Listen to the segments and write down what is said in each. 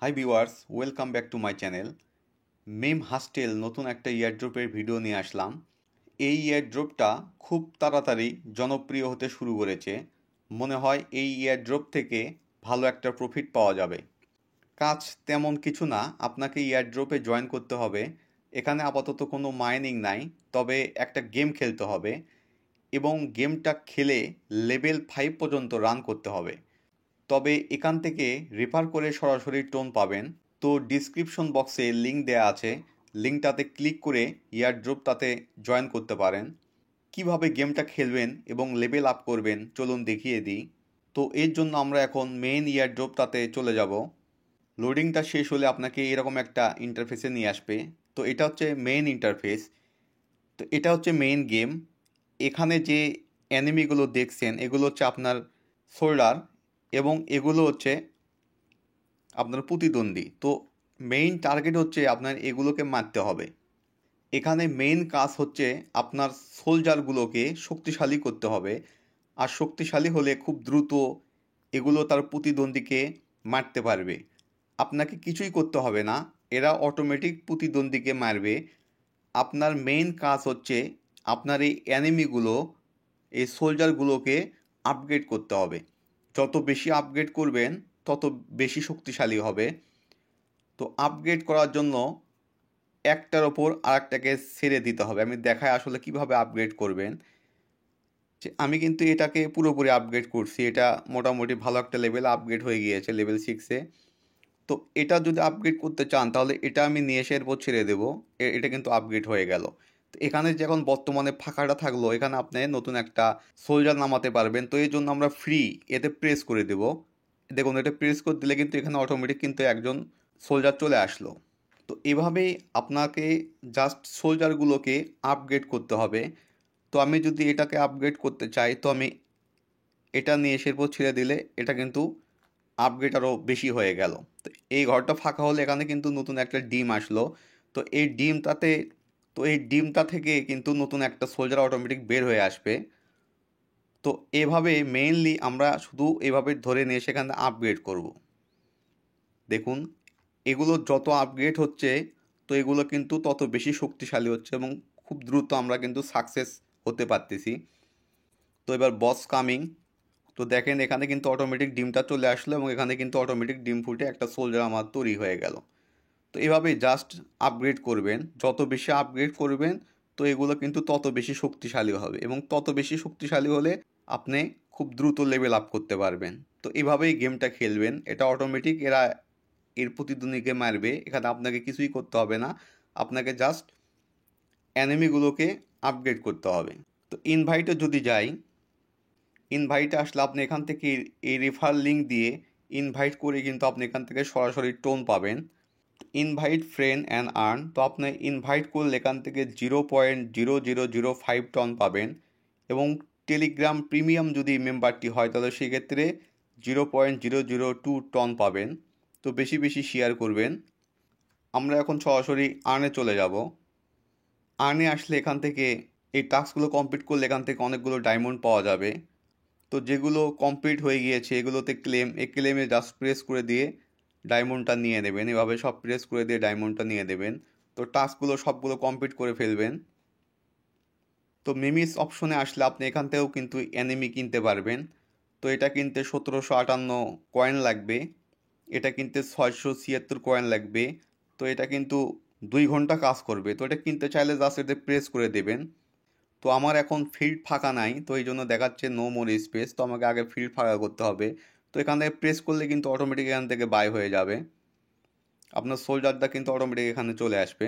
Hi viewers, welcome back to my channel. মেম হাস্টেল নতুন একটা ইয়ারড্রপের video নিয়ে আসলাম। এই ইয়ারড্রপটা খুব তাড়াতাড়ি জনপ্রিয় হতে শুরু করেছে। মনে হয় এই ইয়ারড্রপ থেকে ভালো একটা প্রফিট পাওয়া যাবে। কাজ তেমন কিছু না, আপনাকে ইয়ারড্রপে জয়েন করতে হবে। এখানে আপাতত কোনো মাইনিং নাই, তবে একটা গেম খেলতে হবে এবং গেমটা খেলে লেভেল 5 পর্যন্ত রান করতে হবে। তবে এখান থেকে রেফার করে সরাসরি টোন পাবেন। তো ডিসক্রিপশন বক্সে লিঙ্ক দেয়া আছে, লিঙ্কটাতে ক্লিক করে ইয়ারড্রপটাতে জয়েন করতে পারেন। কিভাবে গেমটা খেলবেন এবং লেভেল আপ করবেন চলুন দেখিয়ে দিই। তো এর জন্য আমরা এখন মেইন ইয়ারড্রপটাতে চলে যাব। লোডিংটা শেষ হলে আপনাকে এরকম একটা ইন্টারফেসে নিয়ে আসবে। তো এটা হচ্ছে মেইন ইন্টারফেস। তো এটা হচ্ছে মেইন গেম। এখানে যে অ্যানিমিগুলো দেখছেন এগুলো হচ্ছে আপনার সোল্ডার এবং এগুলো হচ্ছে আপনার প্রতিদ্বন্দ্বী। তো মেইন টার্গেট হচ্ছে আপনার এগুলোকে মারতে হবে। এখানে মেইন কাজ হচ্ছে আপনার সোলজারগুলোকে শক্তিশালী করতে হবে, আর শক্তিশালী হলে খুব দ্রুত এগুলো তার প্রতিদ্বন্দ্বীকে মারতে পারবে। আপনাকে কিছুই করতে হবে না, এরা অটোমেটিক প্রতিদ্বন্দ্বীকে মারবে। আপনার মেইন কাজ হচ্ছে আপনার এই অ্যানিমিগুলো, এই সোলজারগুলোকে আপগ্রেড করতে হবে। যত বেশি আপগ্রেড করবেন তত বেশি শক্তিশালী হবে। তো আপগ্রেড করার জন্য একটার ওপর আরেকটাকে ছেড়ে দিতে হবে। আমি দেখাই আসলে কিভাবে আপগ্রেড করবেন। যে আমি কিন্তু এটাকে পুরোপুরি আপগ্রেড করছি, এটা মোটামুটি ভালো একটা লেভেল আপগ্রেড হয়ে গিয়েছে, লেভেল 6-এ। তো এটা যদি আপগ্রেড করতে চান তাহলে এটা আমি নিয়ে এসে এরপর ছেড়ে দেবো। এটা কিন্তু আপগ্রেড হয়ে গেল। তো এখানে যখন বর্তমানে ফাঁকাটা থাকলো, এখানে আপনি নতুন একটা সোলজার নামাতে পারবেন। তো এই জন্য আমরা ফ্রি এতে প্রেস করে দেব। দেখুন, এটা প্রেস করে দিলে কিন্তু এখানে অটোমেটিক কিন্তু একজন সোলজার চলে আসলো। তো এভাবেই আপনাকে জাস্ট সোলজারগুলোকে আপগ্রেড করতে হবে। তো আমি যদি এটাকে আপগ্রেড করতে চাই তো আমি এটা নিয়ে এসে এরপর ছেড়ে দিলে এটা কিন্তু আপগ্রেড আরও বেশি হয়ে গেল। তো এই ঘরটা ফাঁকা হলে এখানে কিন্তু নতুন একটা ডিম আসলো। তো এই ডিমটা থেকে কিন্তু নতুন একটা সোলজার অটোমেটিক বের হয়ে আসবে। তো এভাবে মেইনলি আমরা শুধু এভাবে ধরে নিয়ে সেখানে আপগ্রেড করব। দেখুন, এগুলো যত আপগ্রেড হচ্ছে তো এগুলো কিন্তু তত বেশি শক্তিশালী হচ্ছে এবং খুব দ্রুত আমরা কিন্তু সাকসেস হতে পারতেছি। তো এবার বস কামিং। তো দেখেন এখানে কিন্তু অটোমেটিক ডিমটা চলে আসলো এবং এখানে কিন্তু অটোমেটিক ডিম ফুটে একটা সোলজার আমার তৈরি হয়ে গেল। তো এভাবেই জাস্ট আপগ্রেড করবেন। যত বেশি আপগ্রেড করবেন তো এগুলো কিন্তু তত বেশি শক্তিশালী হবে এবং তত বেশি শক্তিশালী হলে আপনি খুব দ্রুত লেভেল আপ করতে পারবেন। তো এভাবেই গেমটা খেলবেন। এটা অটোমেটিক এরা এর প্রতিদ্বন্দ্বীকে মারবে, এখানে আপনাকে কিছুই করতে হবে না। আপনাকে জাস্ট অ্যানিমিগুলোকে আপগ্রেড করতে হবে। তো ইনভাইটে যদি যাই, ইনভাইটে আসলে আপনি এখান থেকে এই রেফার লিঙ্ক দিয়ে ইনভাইট করে কিন্তু আপনি এখান থেকে সরাসরি টোন পাবেন। Invite friend and earn. তো আপনি ইনভাইট করলে এখান থেকে 0.0005 টন পাবেন এবং টেলিগ্রাম প্রিমিয়াম যদি মেম্বারটি হয় তাহলে সেক্ষেত্রে 0.002 টন পাবেন। তো বেশি বেশি শেয়ার করবেন। আমরা এখন সরাসরি আর্নে চলে যাব। আর্নে আসলে এখান থেকে এই টাস্কগুলো কমপ্লিট করলে এখান থেকে অনেকগুলো ডায়মন্ড পাওয়া যাবে। তো যেগুলো কমপ্লিট হয়ে গিয়েছে এগুলোতে এই ক্লেমে জাস্ট প্রেস করে দিয়ে ডায়মন্ডটা নিয়ে নেবেন। এভাবে সব প্রেস করে দিয়ে ডায়মন্ডটা নিয়ে দেবেন। তো টাস্কগুলো সবগুলো কমপ্লিট করে ফেলবেন। তো মিমিস অপশনে আসলে আপনি এখান থেকেও কিন্তু অ্যানিমি কিনতে পারবেন। তো এটা কিনতে 1758 কয়েন লাগবে, এটা কিনতে 676 কয়েন লাগবে। তো এটা কিন্তু 2 ঘন্টা কাজ করবে। তো এটা কিনতে চাইলে জাস্ট এতে প্রেস করে দেবেন। তো আমার এখন ফিল্ড ফাঁকা নাই, তো এই জন্য দেখাচ্ছে নো মোর স্পেস। তো আমাকে আগে ফিল্ড ফাঁকা করতে হবে। তো এখান থেকে প্রেস করলে কিন্তু অটোমেটিক এখান থেকে বাই হয়ে যাবে, আপনার সোলজারটা কিন্তু অটোমেটিক এখানে চলে আসবে।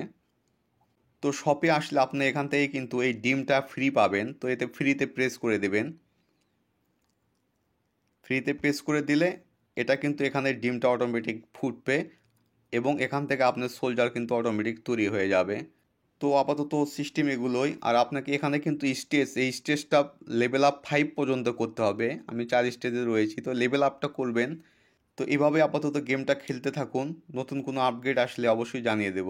তো শপে আসলে আপনি এখান থেকে কিন্তু এই ডিমটা ফ্রি পাবেন। তো এতে ফ্রিতে প্রেস করে দেবেন। ফ্রিতে প্রেস করে দিলে এটা কিন্তু এখানে ডিমটা অটোমেটিক ফুটবে এবং এখান থেকে আপনার সোলজার কিন্তু অটোমেটিক তৈরি হয়ে যাবে। তো আপাতত সিস্টেম এগুলোই। আর আপনাকে এখানে কিন্তু এই স্টেজটা লেভেল আপ 5 পর্যন্ত করতে হবে। আমি 4 স্টেজে রয়েছি, তো লেভেল আপটা করবেন। তো এভাবে আপাতত গেমটা খেলতে থাকুন। নতুন কোনো আপগ্রেড আসলে অবশ্যই জানিয়ে দেব।